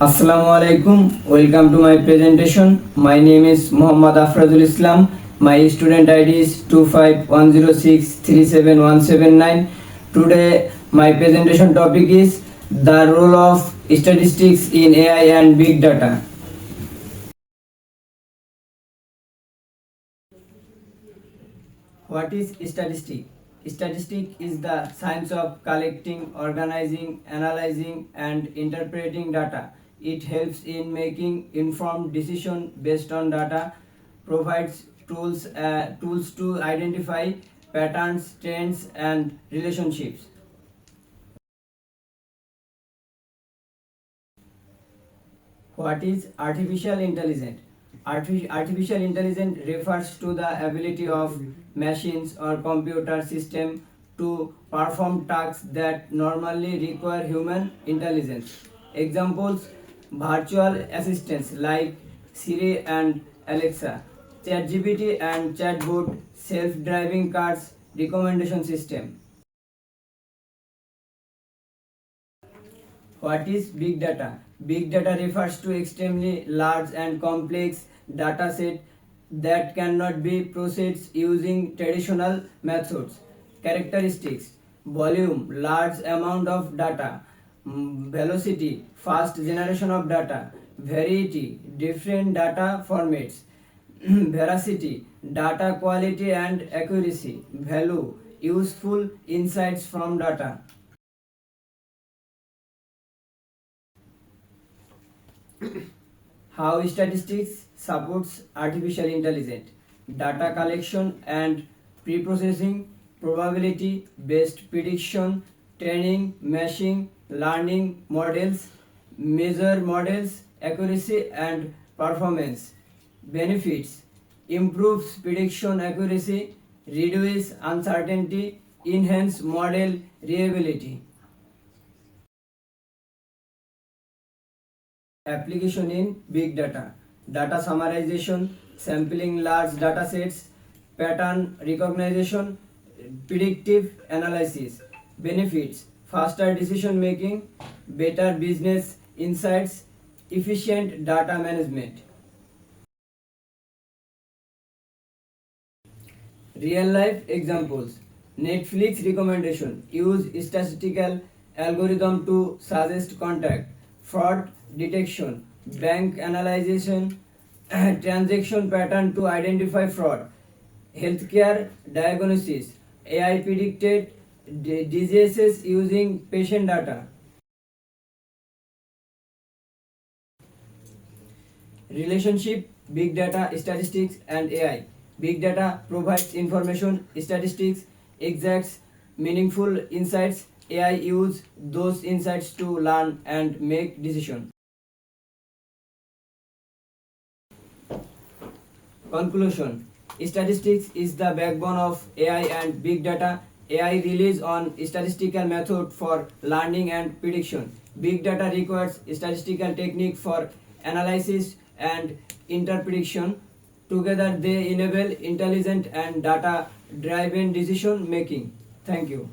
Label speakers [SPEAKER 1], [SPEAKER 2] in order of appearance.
[SPEAKER 1] Assalamu alaikum. Welcome to my presentation. My name is Muhammad Afrazul Islam. My student ID is 25106371179. Today my presentation topic is the role of statistics in AI and big data. What is statistic? Statistic is the science of collecting, organizing, analyzing, and interpreting data. It helps in making informed decisions based on data, provides tools to identify patterns, trends, and relationships. What is artificial intelligence? Artificial intelligence refers to the ability of machines or computer system to perform tasks that normally require human intelligence. Examples: virtual assistants like Siri and Alexa, ChatGPT and chatbot, self-driving cars, recommendation system. What is big data? Big data refers to extremely large and complex data set that cannot be processed using traditional methods. Characteristics: volume, large amount of data; velocity, fast generation of data; variety, different data formats; veracity, data quality and accuracy; value, useful insights from data. How statistics supports artificial intelligence: data collection and pre-processing, probability based prediction, training, machine learning models, measure models accuracy and performance. Benefits: improves prediction accuracy, reduce uncertainty, enhance model reliability. Application in big data: data summarization, sampling large data sets, pattern recognition, predictive analysis. Benefits: faster decision making, better business insights, efficient data management. Real life examples: Netflix recommendation, use statistical algorithm to suggest contact; fraud detection, bank analyzation, transaction pattern to identify fraud; healthcare diagnosis, AI predicted diseases using patient data. Relationship: big data, statistics, and AI. Big data provides information, statistics exacts meaningful insights, AI use those insights to learn and make decisions. Conclusion: statistics is the backbone of AI and big data. AI relies on statistical method for learning and prediction. Big data requires statistical technique for analysis and interpretation. Together they enable intelligent and data driven decision making. Thank you.